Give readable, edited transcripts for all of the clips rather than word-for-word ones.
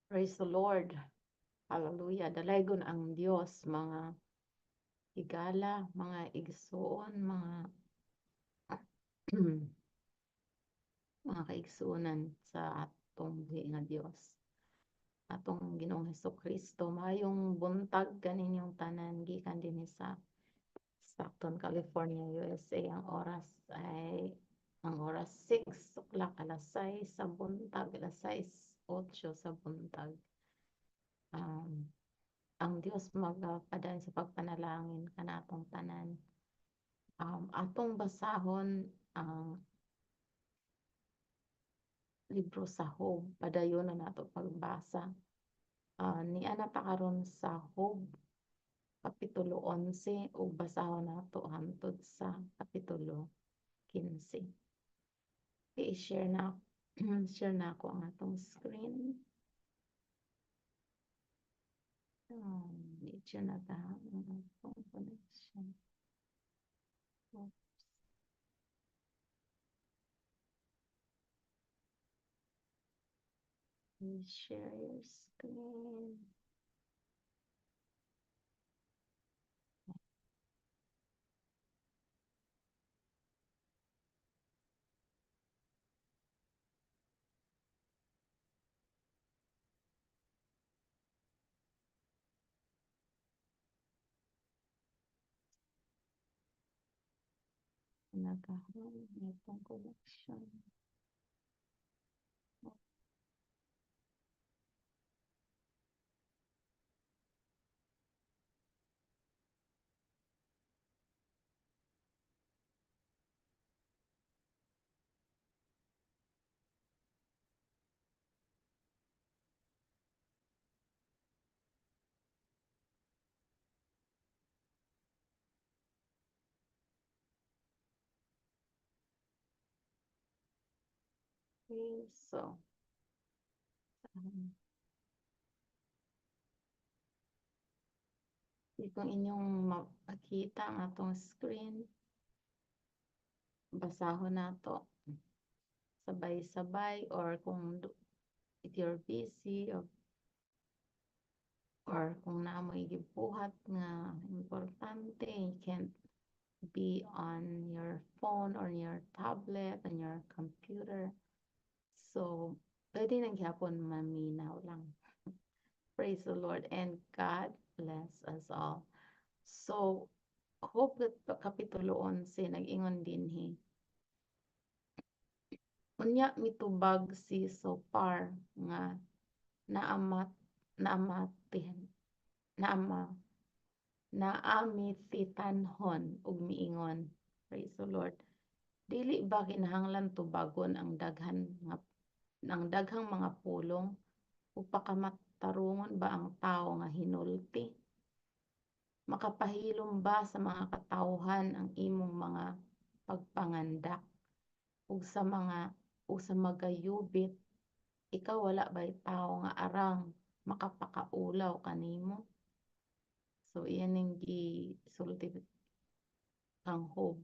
Praise the Lord. Hallelujah. Dalaygon ang Diyos, mga higala, mga igsoon, mga mga kaigsuonan sa atong buhi nga Diyos. Atong Ginoong Hesukristo, mayong buntag kaninyong tanan gikan dinhi sa Stockton, California, USA. Ang oras 6 o'clock, alas 6 sa buntag, alas 6:08 sa buntag. Um, ang Dios magpadayon sa pagpanalangin kanatong tanan. Atong basahon ang libro sa Job, padayon na nato pagbasa. Niana ta karon sa Job kapitulo 11 ug basahon nato hangtod sa kapitulo 15. I-share na share na ako ang atong screen. Medyo na ta ang atong connection. Share your screen. Nagkaroon itong connection. Okay, so kung inyong makita ang atong screen, basahon nato sabay-sabay, or if you're busy, or kung naamoy gibuhat nga importante, you can't be on your phone or your tablet, on your computer. So, pwede nang gyapon maminaw lang. Praise the Lord and God bless us all. So, Job kapitulo 11 nag-ingon dinhi. Unya mitubag si Sopar nga naamatihan naama naamititanhon ug miingon. Praise the Lord. Dili ba kinahanglan tubagon ang daghang mga pulong ug pakamatarungon ba ang tawo nga hinulti? Makapahilom ba sa mga katawhan ang imong mga pagpangandak ug sa magayubit, ikaw wala ba'y tawo nga arang makapakaulaw kanimo? So iyan ang gisulti kang Job.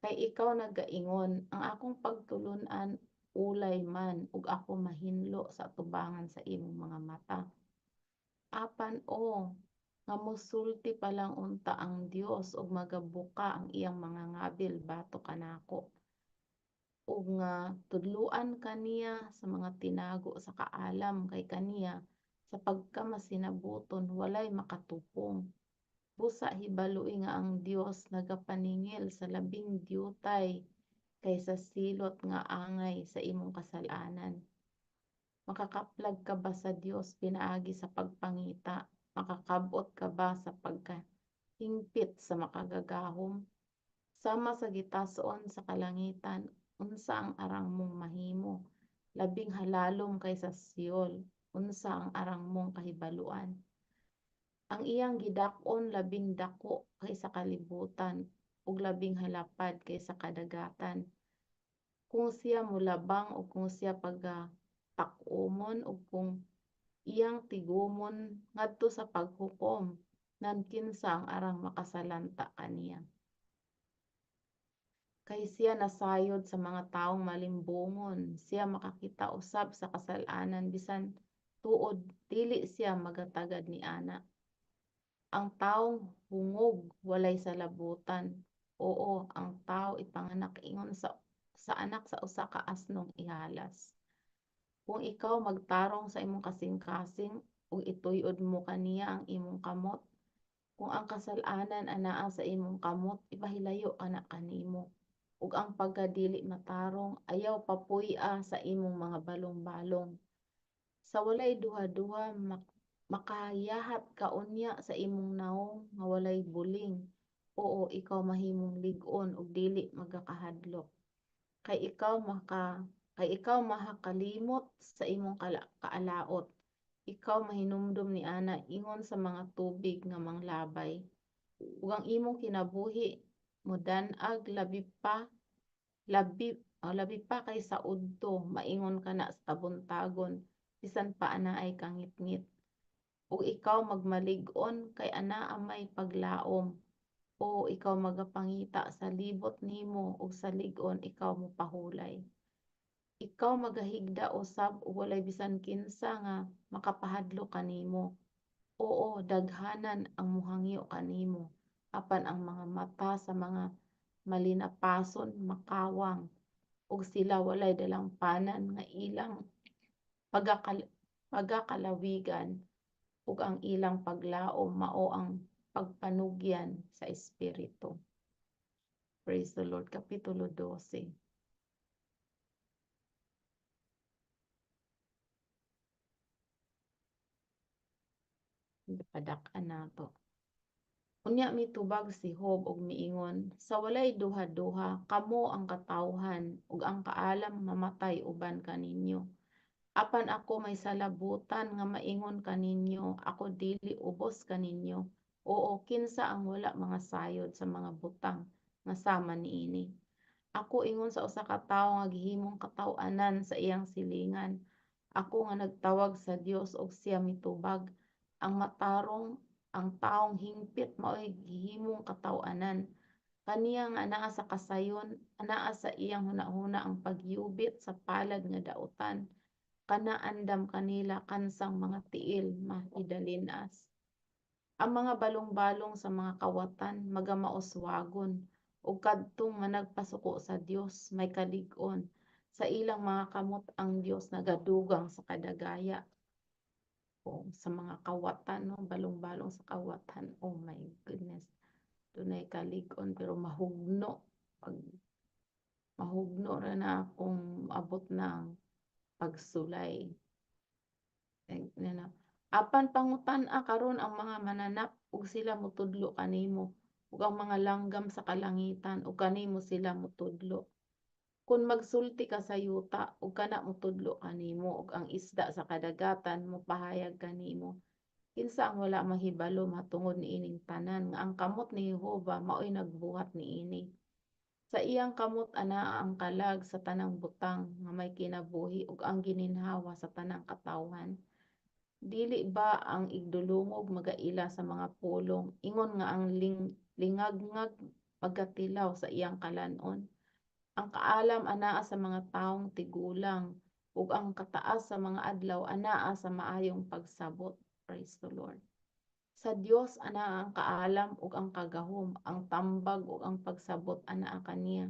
Kay ikaw nagaingon, ang akong pagtulun-an ulay man ug ako mahinlo sa atubangan sa imong mga mata. Apan nga mosulti pa lang unta ang Dios ug magabuka ang iyang mga ngabil bato kanako. Ug nga tudluan kaniya sa mga tinago sa kaalam, kay kaniya sa pagkamasinabuton walay makatupong. Busa hibalui nga ang Dios nagapaningil sa labing diyutay kaysa silot nga angay sa imong kasalanan. Makakaplag ka ba sa Dios pinaagi sa pagpangita? Makakabot ka ba sa pagkahingpit sa makagagahom? Sama sa gitason sa kalangitan, unsa ang arang mong mahimo? Labing halalom kaysa Siol, unsa ang arang mong kahibaluan? Ang iyang gidak-on labing dako kaysa kalibutan, ug labing halapad kaysa kadagatan. Kung siya molabang o kung siya pagatak-umon o kung iyang tigumon ngadto sa paghukom, nankinsa ang arang makasalanta kaniya. Kay siya nasayod sa mga taong malimbungon, siya makakita usab sa kasalanan bisan tuod dili siya magatagad niana. Ang taong hungog walay salabutan. Oo, ang tao ipanganak ingon sa anak sa usa ka asnong ihalas. Kung ikaw magtarong sa imong kasing-kasing ug ituy-od mo kaniya ang imong kamot, kung ang kasal-anan anaa sa imong kamot, ipahilayo kana kanimo. Ug ang pagkadili matarong ayaw papuy-a sa imong mga balong-balong. Sa walay duha-duha makayahat ka unya sa imong naong nga walay buling. Oo, ikaw mahimong lig-on ug dili magakahadlok. Kay ikaw mahakalimot sa imong kaalaot. Ikaw mahinumdum niana ingon sa mga tubig nga manglabay. Ug ang imong kinabuhi modan-ag labi pa kaysa udto maingon kana sa tabuntagon bisan pa anaay kangitngit. Ug ikaw magmalig-on kay anaa may paglaom. O ikaw magapangita sa libot nimo ug sa lig-on ikaw mopahulay. Ikaw magahigda usab ug walay bisan kinsa nga makapahadlok kanimo. Oo, daghanan ang mohangyo kanimo apan ang mga mata sa mga malinapason makawang ug sila walay dalampanan nga ilang pagakalawigan ug ang ilang paglaom mao ang pagpanugyan sa espiritu. Praise the Lord. Kapitulo 12. Padak-an nato. Unya mitubag si Job og miingon, sa walay duha-duha kamo ang katawhan ug ang kaalam mamatay uban kaninyo. Apan ako may salabutan nga maingon kaninyo, ako dili ubos kaninyo. Oo, kinsa ang wala mga sayod sa mga butang nga sama niini. Ako ingon sa usa ka tawo nga gihimong kataw-anan sa iyang silingan. Ako nga nagtawag sa Dios ug siya mitubag. Ang matarong, ang taong hingpit mao'y gihimong kataw-anan. Kaniya nga anaa sa kasayon, anaa sa iyang hunahuna ang pagyubit sa palad nga dautan. Kana andam kanila kansang mga tiil mahidalinas. Ang mga balong-balong sa mga kawatan magamaoswagon ug kadtong managpasuko sa Dios may kalig-on. Sa ilang mga kamot ang Dios nagadugang sa kadagaya. O sa mga kawatan, no? Balong-balong sa kawatan. Oh my goodness. Dunay kalig-on pero mahugno. Pag mahugno ra na kung abot ng pagsulay. Na. Apan pangutan-a karon ang mga mananap ug sila motudlo kanimo ug ang mga langgam sa kalangitan ug kanimo sila motudlo. Kung magsulti ka sa yuta ug kana motudlo kanimo ug ang isda sa kadagatan mopahayag kanimo. Kinsa ang wala mahibalo matungod niining tanan nga ang kamot ni Jehova mao'y nagbuhat niini. Sa iyang kamot anaa ang kalag sa tanang butang nga may kinabuhi ug ang gininhawa sa tanang katawhan. Dili ba ang igdulungog magaila sa mga pulong ingon nga ang lingagngag pagkatilaw sa iyang kalanon. Ang kaalam anaa sa mga taong tigulang ug ang kataas sa mga adlaw anaa sa maayong pagsabot. Praise the Lord. Sa Dios anaa ang kaalam ug ang kagahom, ang tambag ug ang pagsabot anaa kaniya.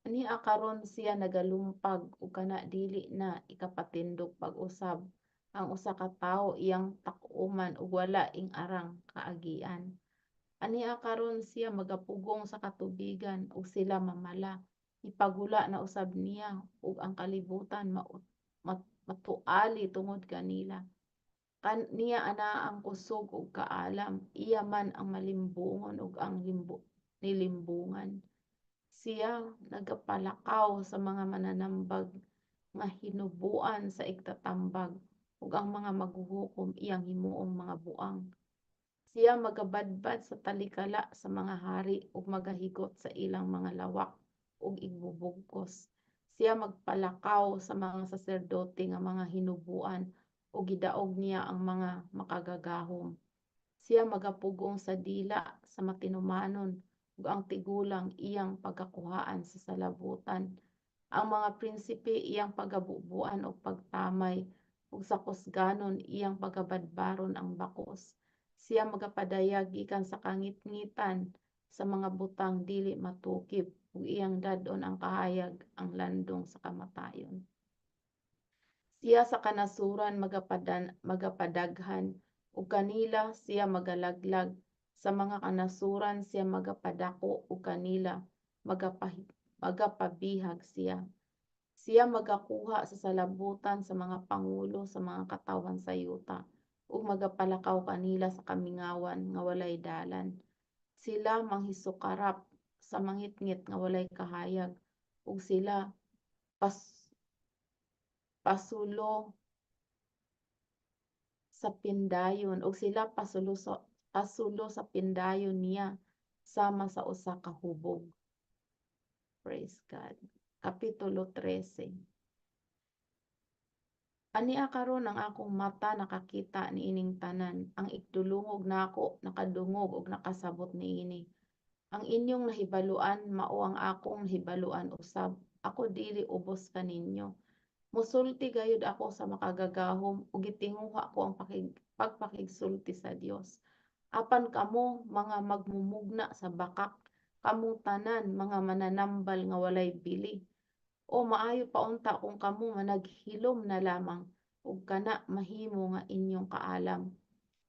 Ania karon siya nagalumpag ug kana dili na ikapatindog pag-usab. Ang usa ka tawo iyang tak-uman ug wala ing arang kaagian. Ania karon siya magapugong sa katubigan ug sila mamala. Ipagula na usab niya ug ang kalibutan matuali tungod kanila. Niya anaa ang kusog ug kaalam, iya man ang malimbungon ug ang nilimbungan. Siya nagapalakaw sa mga mananambag nga hinubuan sa igtatambag ug ang mga maghuhukom iyang himuong mga buang. Siya magabadbad sa talikala sa mga hari ug magahigot sa ilang mga lawak ug igbubugkos. Siya magpalakaw sa mga saserdote nga mga hinubuan ug gidaog niya ang mga makagagahom. Siya magapugong sa dila sa matinumanon ug ang tigulang iyang pagkakuhaan sa salabutan. Ang mga prinsipe iyang pagabubuan o pagtamay ug sa kusganon iyang pagabadbaron ang bakos. Siya magapadayag gikan sa kangitngitan sa mga butang dili matukib ug iyang dad-on ang kahayag ang landong sa kamatayon. Siya sa kanasuran magapadaghan ug kanila siya magalaglag. Sa mga kanasuran siya magapadako ug kanila magapabihag siya. Siya magakuha sa salabutan sa mga pangulo sa mga katawan sa yuta ug magapalakaw kanila sa kamingawan nga walay dalan. Sila manghisukarap sa mangitngit nga walay kahayag ug sila pasulo sa pindayon ug sila pasulo sa pindayon niya sama sa usa ka hubog. Praise God. Kapitulo 13. Ania karon ang akong mata nakakita niining tanan, ang igdulungog nako nakadungog ug nakasabot niini. Ang inyong nahibaluan mao ang akong nahibaluan usab. Ako dili ubos kaninyo. Mosulti gayud ako sa makagagahom ug gitinguha ko ang pagpakigsulti sa Dios. Apan kamo mga magmumugna sa bakak, kamong tanan mga mananambal nga walay bili. O maayo pa unta kung kamo managhilom na lamang ug kana mahimo nga inyong kaalam.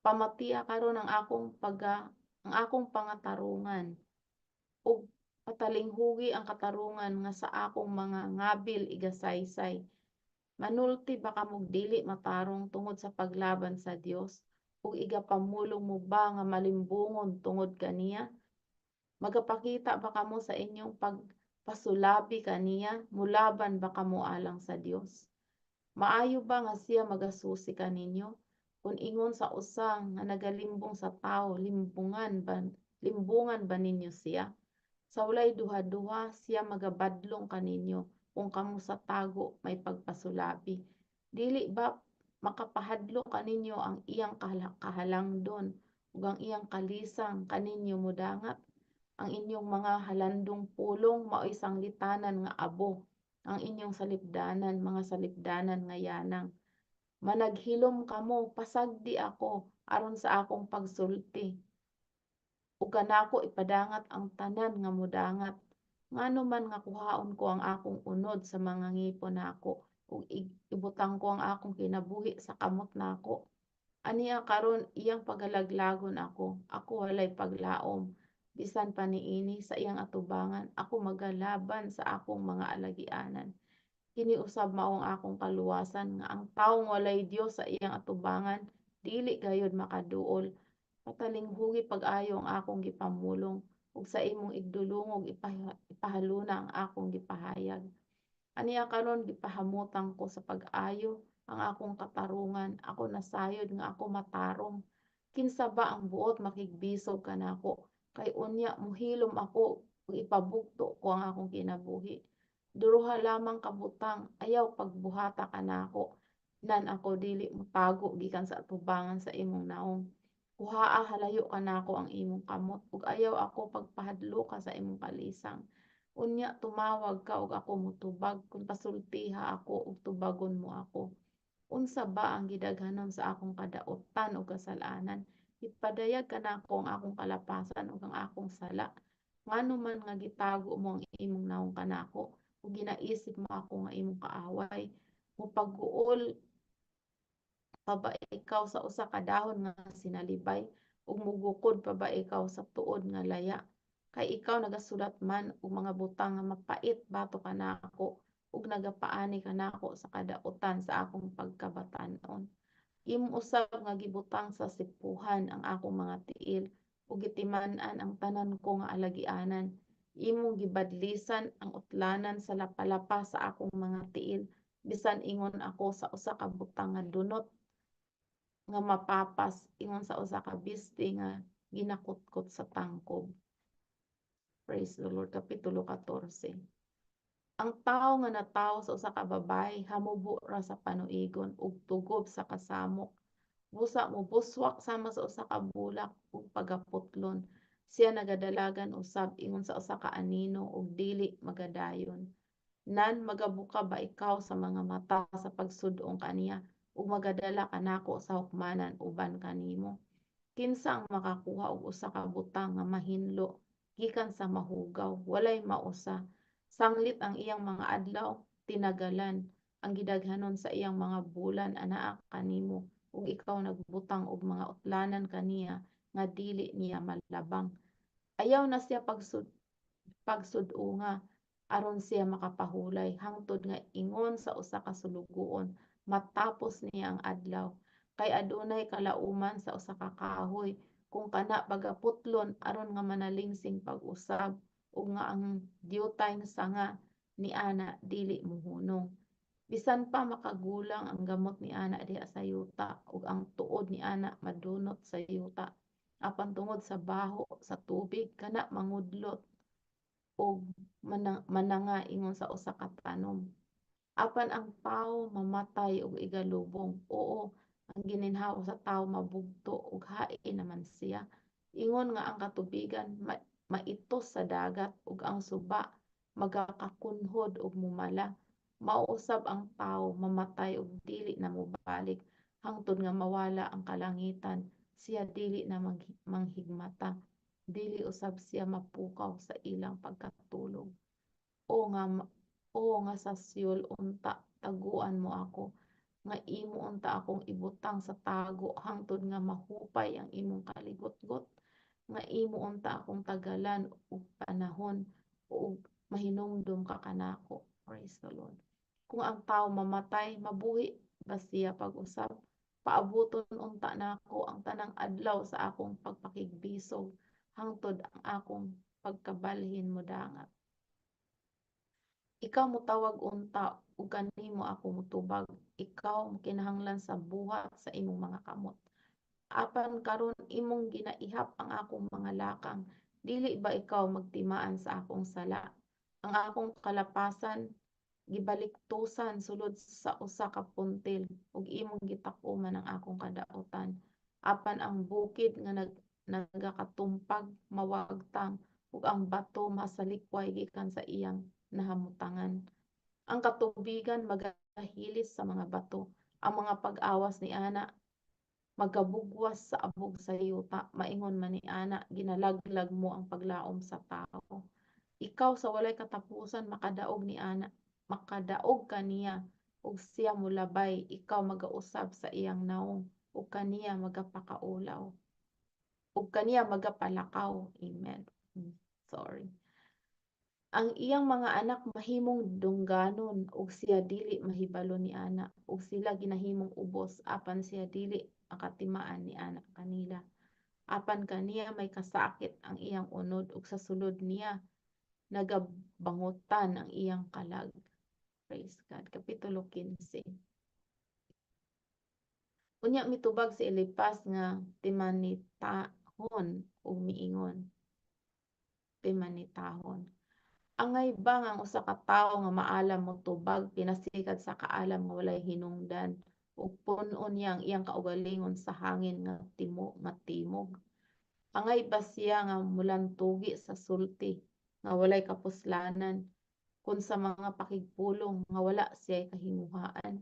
Pamatia karon ang akong pangatarungan ug patalinghugi ang katarungan nga sa akong mga ngabil igasaysay. Manulti ba kamog dili matarong tungod sa paglaban sa Dios ug igapamulong mo ba nga malimbungon tungod kaniya? Magapakita ba kamo sa inyong pagpasulabi kaniya? Mulaban ba kamo alang sa Dios? Maayo ba nga siya magasusi kaninyo? Kung ingon sa usang nga nagalimbong sa tao, limbungan ba ninyo siya? Sa walay duha-duha siya magabadlong kaninyo kung kamo sa tago may pagpasulabi. Dili ba makapahadlo kaninyo ang iyang kahalangdon ug ang iyang kalisang kaninyo mudangat? Ang inyong mga halandong pulong mao'y sanglitanan nga abo, ang inyong salipdanan mga salipdanan nga yanang. Managhilom kamo, pasagdi ako aron sa akong pagsulti. Ug kanako ipadangat ang tanan nga modangat. Ngano man nga kuhaon ko ang akong unod sa mga ngipon nako ug ibutang ko ang akong kinabuhi sa kamot nako. Aniya karon iyang pagalaglagon ako walay paglaom. Bisan pa niini sa iyang atubangan, ako magalaban sa akong mga alagianan. Kini usab mao ang akong kaluwasan nga ang tawong walay Dios sa iyang atubangan dili gayud makaduol. Patalinghugi pag-ayo ang akong gipamulong ug sa imong igdulungog ipahaluna ang akong gipahayag. Aniya karon gipahamutan ko sa pag-ayo ang akong katarungan, ako nasayod nga ako matarong. Kinsa ba ang buot makigbisog kanako? Kay unya mohilom ako ug ipabugto ko ang akong kinabuhi. Duruha lamang ka butang, ayaw pagbuhata kanako. Nan ako dili motago gikan sa atubangan sa imong naong. Kuhaa halayo kanako ang imong kamot ug ayaw ako pagpahadloka sa imong kalisang. Unya tumawag ka ug ako motubag kung pasultiha ako ug tubagon mo ako. Unsa ba ang gidaghanon sa akong kadaotan ug kasalanan? Ipadayag kanako ang akong kalapasan ug ang akong sala. Ngano man nga gitago mo ang imong naong kanako ug ginaisip mo ako nga imong kaaway. Mopag-uol pa ba ikaw sa usa ka dahon nga sinalibay ug mugukod pa ba ikaw sa tuod nga laya? Kay ikaw nagasulat man og mga butang nga mapait bato kanako ug nagapaani kanako sa kadaotan sa akong pagkabatan-on. Imo usab nga gibutang sa sipuhan ang akong mga tiil ug gitiman-an ang tanan ko nga alagianan. Imo gibadlisan ang utlanan sa lapalapa sa akong mga tiil bisan ingon ako sa usa ka butang nga dunot nga mapapas ingon sa usa ka biste nga ginakutkot sa tangkob. Praise the Lord. Kapitulo 14. Ang tawo nga natawo sa usa ka babaye hamubo ra sa panuigon ug tugob sa kasamok. Busa mo buswak sama sa usa ka bulak ug pagaputlon. Siya nagadalagan usab ingon sa usa ka anino ug dili magadayon. Nan magabuka ba ikaw sa mga mata sa pagsud-ong kaniya ug magadala kanako sa hukmanan uban kanimo. Kinsa ang makakuha og usa ka butang nga mahinlo gikan sa mahugaw, walay mausa. Sanglit ang iyang mga adlaw, tinagalan ang gidaghanon sa iyang mga bulan anaa kanimo, ug ikaw nagbutang og mga utlanan kaniya nga dili niya malabang. Ayaw na siya pagsud-o nga aron siya makapahulay hangtod nga ingon sa usa ka sulugoon matapos niya ang adlaw. Kay adunay kalauman sa usa ka kahoy kung kana pagaputlon aron nga manalingsing pag-usab ug nga ang diyutay nga sanga niana dili mohunong. Bisan pa makagulang ang gamot niana diha sa yuta ug ang tuod niana madunot sa yuta apan tungod sa baho sa tubig kana mangudlot og mananga ingon sa usa ka tanom. Apan ang tawo mamatay og igalubong. Oo, ang gininhawa sa tawo mabugto ug hain naman siya. Ingon nga ang katubigan maitos sa dagat ug ang suba magakakunhod og mumala. Mauusab ang tawo mamatay ug dili na mobalik hangtod nga mawala ang kalangitan. Siya dili na manghigmata. Dili usab siya mapukaw sa ilang pagkatulog. O nga o nga sa Siol unta taguan mo ako, nga imo unta akong ibutang sa tago hangtod nga mahupay ang imong kaligotgot, nga imo unta akong tagalan og panahon ug mahinumdum ka kanako. Praise the Lord. Kung ang tawo mamatay, mabuhi ba siya pag-usab? Paabuton unta nako ang tanang adlaw sa akong pagpakigbisog hangtod ang akong pagkabalhin mo dangat. Ikaw motawag unta ug kanimo ako motubag. Ikaw kinahanglan sa buhat sa imong mga kamot. Apan karon imong ginaihap ang akong mga lakang. Dili ba ikaw magtimaan sa akong sala? Ang akong kalapasan gibaliktusan sulod sa usa ka puntil ug imong gitakuman ang akong kadaotan. Apan ang bukid nga nagakatumpag mawagtang ug ang bato masalikway gikan sa iyang nahamutangan. Ang katubigan magahilis sa mga bato. Ang mga pag-awas ni ana magabugwas sa abog sa yuta. Maingon man ni ana ginalaglag mo ang paglaom sa tao. Ikaw sa walay katapusan makadaog kaniya ug siya molabay. Ikaw magausab sa iyang naong ug kaniya magapakaulaw ug kaniya magapalakaw. Amen. Sorry. Ang iyang mga anak mahimong dungganon ug siya dili mahibalo ni ana ug sila ginahimong ubos apan siya dili makatimaan ni ana kanila. Apan kaniya may kasakit ang iyang unod ug sa sulod niya nagabangutan ang iyang kalag. Praise God. Kapitulo 15. Unya mitubag si Elipas nga timanitahon ug miingon. Timanitahon. Angay bang ang usa ka tawo nga maalam mogtubag pinasigad sa kaalam nga walay hinungdan ug pun-on niya ang iyang kaugalingon sa hangin nga timog. Angay ba siya nga mulantugi sa sulti nga walay kapuslanan kun sa mga pakigpulong nga wala siya kahimuhaan.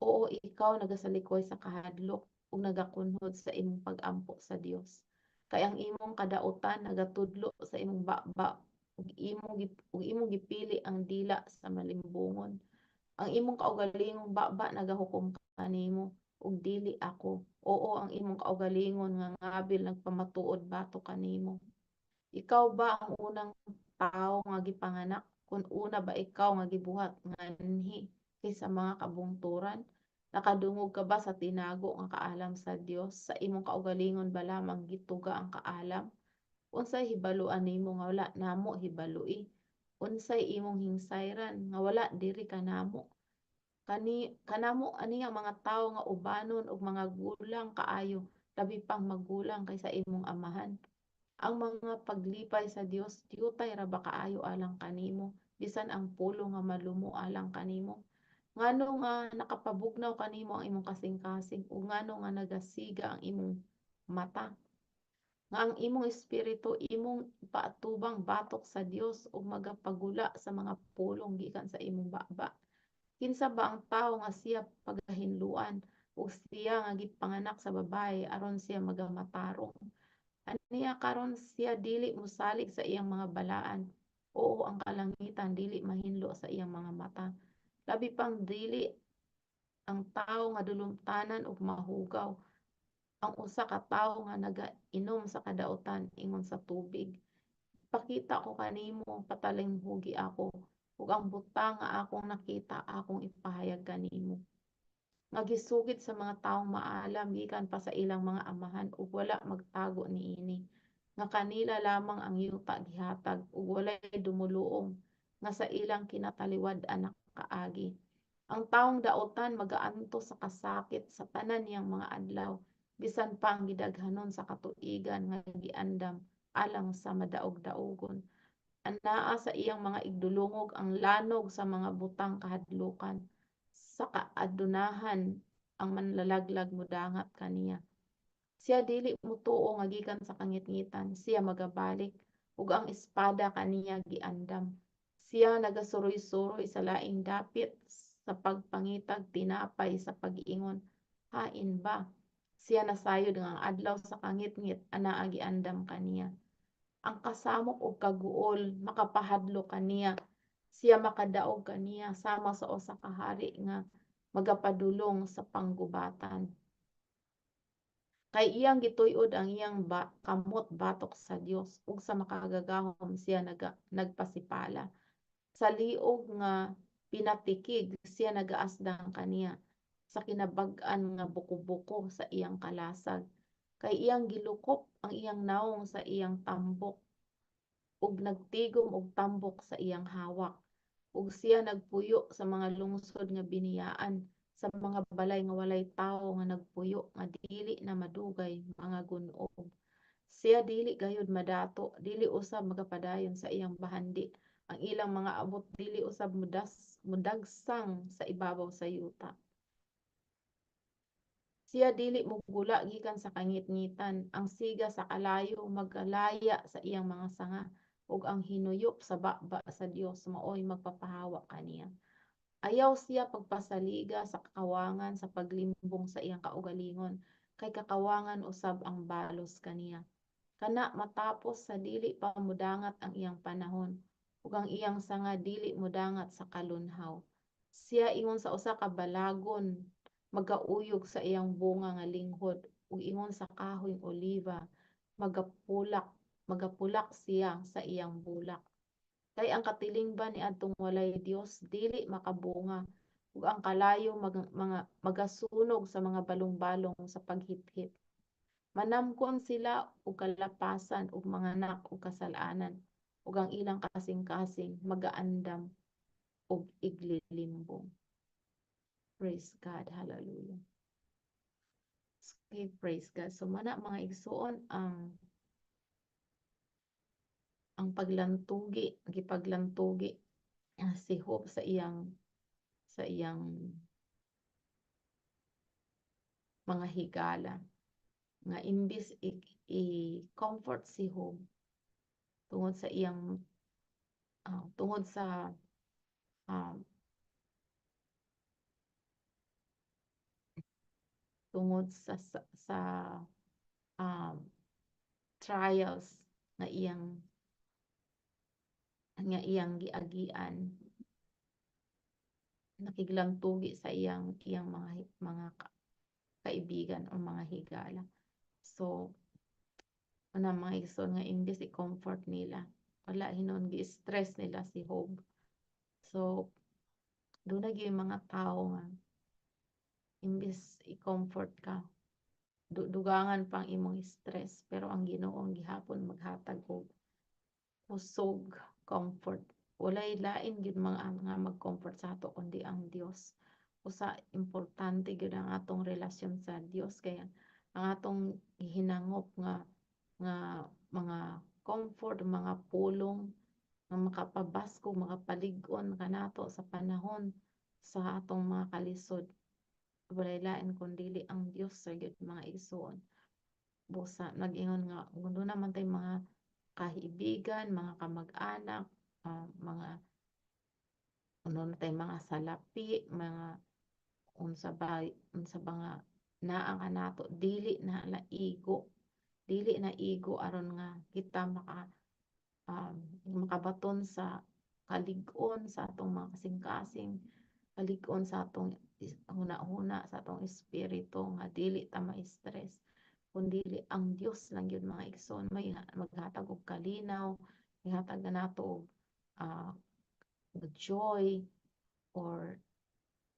Oo, ikaw nagasalikoy sa kahadlok ug nagakunhod sa imong pag-ampo sa Dios. Kay ang imong kadautan nagatudlo sa imong baba ug imong gipili ang dila sa malimbungon. Ang imong kaugalingong baba nagahukom kanimo ug dili ako. Oo, ang imong kaugalingon nga ngabil nagpamatuod bato kanimo. Ikaw ba ang unang tao nga gipanganak? Kung una ba ikaw nga gibuhat nganhi kaysa mga kabungturan? Nakadungog ka ba sa tinago nga kaalam sa Dios? Sa imong kaugalingon ba lamang gituga ang kaalam? Unsay hibaluan nimo nga wala namo hibalui? Unsay imong hingsayran nga wala diri kanamo? Kanamo ani nga mga tawo nga ubanon og mga gulang kaayo, labi pang magulang kaysa imong amahan. Ang mga paglipay sa Dios tiyutay ra ba kaayo alang kanimo, bisan ang pulo nga malumo alang kanimo. Ngano nga nakapabugnaw kanimo ang imong kasing-kasing ug ngano nga nagasiga ang imong mata. Nga ang imong espiritu imong paatubang batok sa Dios ug magapagula sa mga pulong gikan sa imong baba. Kinsa ba ang tawo nga siya pagahinluan ug siya nga gipanganak sa babaye aron siya magamatarong. Aniya karon siya dili mosalig sa iyang mga balaan. Oo, ang kalangitan dili mahinlo sa iyang mga mata. Labi pang dili ang tawo nga dulumtanan ug mahugaw. Ang usa ka tawo nga nagainom sa kadautan ingon sa tubig. Pakita ko kanimo patalinghugi ako ug ang butang nga akong nakita akong ipahayag kanimo. Nga gisugid sa mga tawong maalam gikan pa sa ilang mga amahan ug wala magtago niini. Nga kanila lamang ang yuta gihatag ug walay dumuluong nga sa ilang kinataliwad-an nakaagi. Ang tawong daotan magaanto sa kasakit sa tanan niyang mga adlaw bisan pa ang gidaghanon sa katuigan nga giandam alang sa madaog-daogon. Anaa sa iyang mga igdulungog ang lanog sa mga butang kahadlukan. Sa kaadunahan ang manlalaglag modangat kaniya. Siya dili motuo nga gikan sa kangitngitan, siya magabalik ug ang espada kaniya giandam. Siya nagasuroy-suroy sa laing dapit sa pagpangitag tinapay sa pag-iingon, hain ba? Siya nasayod nga ang adlaw sa kangitngit anaa giandam kaniya. Ang kasamok ug kaguol makapahadlok kaniya. Siya makadaog kaniya sama sa usa ka hari nga magapadulong sa panggubatan. Kay iyang gituy-od ang iyang kamot batok sa Dios ug sa makagagahom siya nagpasipala. Sa liog nga pinatikig siya nagaasdang kaniya. Sa kinabag-an nga buko-buko sa iyang kalasag. Kay iyang gilukop ang iyang nawong sa iyang tambok ug nagtigom og tambok sa iyang hawak. Ug siya nagpuyo sa mga lungsod nga biniyaan, sa mga balay nga walay tawo nga nagpuyo nga dili na madugay mga gun-og. Siya dili gayud madato, dili usab magapadayon sa iyang bahandi. Ang ilang mga abot dili usab mudagsang sa ibabaw sa yuta. Siya dili mugula gikan sa kangitngitan, ang siga sa kalayo magalaya sa iyang mga sanga, ug ang hinuyop sa baba sa Dios maoy magpapahawa kaniya. Ayaw siya pagpasaliga sa kakawangan sa paglimbong sa iyang kaugalingon, kay kakawangan usab ang balos kaniya. Kana matapos sa dili pa mudangat ang iyang panahon, ug ang iyang sanga dili mudangat sa kalunhaw. Siya ingon sa usa ka balagon magauyog sa iyang bunga nga linghod ug ingon sa kahoy oliva magapulak magapulak siya sa iyang bulak. Kay ang katilingban niadtong walay Dios dili makabunga ug ang kalayo mga magasunog sa mga balong-balong sa paghithit. Manamkon sila og kalapasan ug manganak og kasalanan ug ang ilang kasing-kasing magaandam og iglilimbong. Praise God, hallelujah. Okay, praise God. So mana mga igsuon ang paglantugi, gipaglantugi si Hope sa iyang mga higala nga imbis i-comfort si Hope tungod sa iyang tungod sa um, tungod sa um, trials nga iyang giagian, nakiglantugi sa iyang mga kaibigan o mga higala. So una mga igsoon nga imbes i-comfort nila, wala hinon gi-stress nila si Hope. So doon na yung mga tao nga imbes i-comfort ka, dugangan pang imong stress, pero ang Ginoo ang gihapon maghatag og kusog comfort. Walay lain gyud mga mag-comfort sa ato kundi ang Dios. Usa importante gyud ang atong relasyon sa Dios, kaya ang atong hinangop nga mga comfort, mga pulong nga makapabasko, makapalig-on kanato sa panahon sa atong mga kalisod. Walay lain kundi ang Dios sa gyud mga igsoon. Busa nag-ingon nga kuno naman tay mga kahibigan, mga kamag-anak, mga Ano na tay mga salapi, mga unsa ba nga naa ka nato dili na igo aron nga kita um, makabaton sa kalig-on sa atong mga kasing-kasing, kalig-on sa atong hunahuna sa atong espiritu nga dili ta ma-stress kundili ang Dios lang yun mga igsoon may maghatag og kalinaw, maghatag na nato og ah, joy or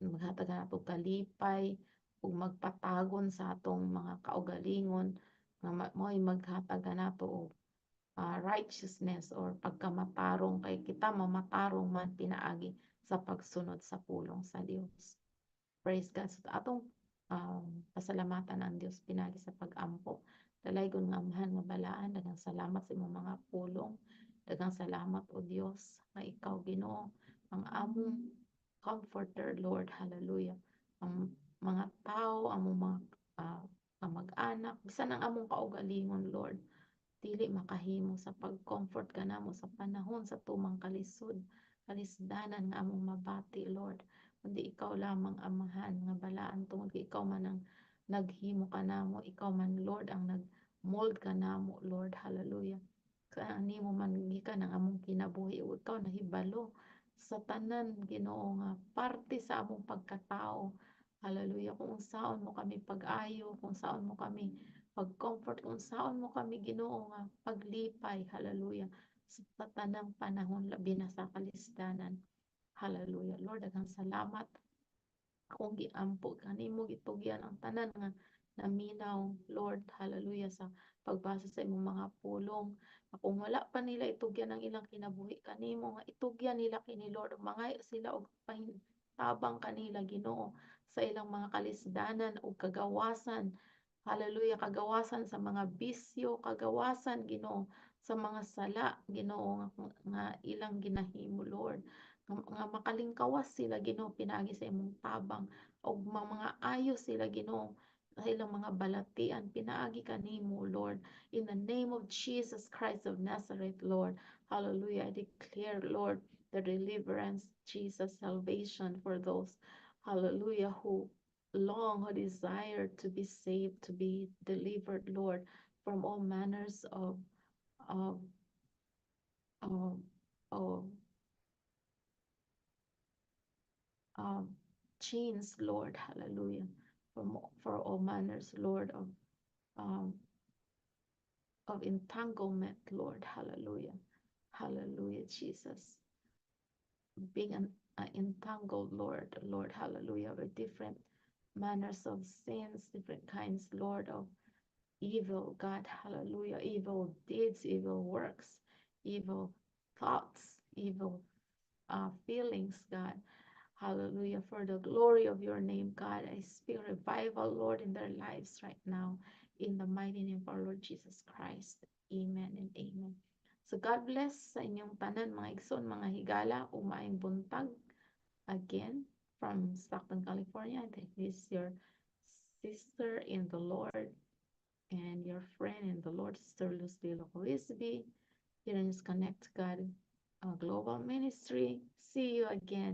maghatag na nato og kalipay ug magpatagon sa atong mga kaugalingon nga mo'y maghatag na nato og righteousness or pagkamatarong kay kita mamatarong man pinaagi sa pagsunod sa pulong sa Dios. Praise God. So, atong pasalamatan ang Dios pinagi sa pag-ampo. Dalaygon nga amahan nga balaan, daghang salamat sa imong mga pulong. Daghang salamat o Dios nga ikaw Ginoo ang among comforter, Lord. Hallelujah. Ang mga tao, among mga kamag-anak, bisan ang among kaugalingon, Lord dili makahimo sa pag-comfort ka namo sa panahon sa tumang kalisod, kalisdanan nga among mabati, Lord. Kundi ikaw lamang amahan nga balaan tungod ikaw man ang naghimo ka namo, ikaw man Lord ang nag-mold ka namo, Lord. Hallelujah. Kaya nimo man gikan ang among kinabuhi ug ikaw nahibalo sa tanan Ginoo nga parte sa among pagkatao. Hallelujah. Kung unsaon mo kami pag-ayo, kung saan mo kami pag-comfort kung saan mo kami Ginoo nga paglipay, hallelujah, sa tanang panahon labi na sa kalisdanan. Hallelujah. Lord, daghang salamat akong giampo kanimo gitugyan ang tanan nga naminaw, Lord, hallelujah, sa pagbasa sa imong mga pulong. Kung wala pa nila itugyan ang ilang kinabuhi kanimo nga itugyan nila kini Lord, mangayo sila og tabang kanila Ginoo sa ilang mga kalisdanan ug kagawasan. Hallelujah, kagawasan sa mga bisyo, kagawasan Ginoo sa mga sala Ginoo nga ilang ginahimo Lord nga makalingkawas sila Ginoo pinaagi sa imong tabang ug mga ayos sila Ginoo sa ilang mga balatian pinaagi kanimo Lord in the name of Jesus Christ of Nazareth Lord. Hallelujah. I declare Lord the deliverance, Jesus, salvation for those, hallelujah, who long, who desire to be saved, to be delivered, Lord, from all manners of, of, of um, chains, Lord, hallelujah, for all manners, Lord, um, of entanglement, Lord, hallelujah, hallelujah, Jesus, being entangled, Lord, hallelujah, with different manners of sins, different kinds, Lord, of evil, God, hallelujah, evil deeds, evil works, evil thoughts, evil feelings, God. Hallelujah. For the glory of your name, God, I speak revival, Lord, in their lives right now. In the mighty name of our Lord Jesus Christ. Amen and amen. So God bless sa inyong tanan, mga igsoon, mga higala, umaing buntag. Again, from Stockton, California, this is your sister in the Lord and your friend in the Lord, Sister Lucy Locolisby. Here in Connect God Global Ministry. See you again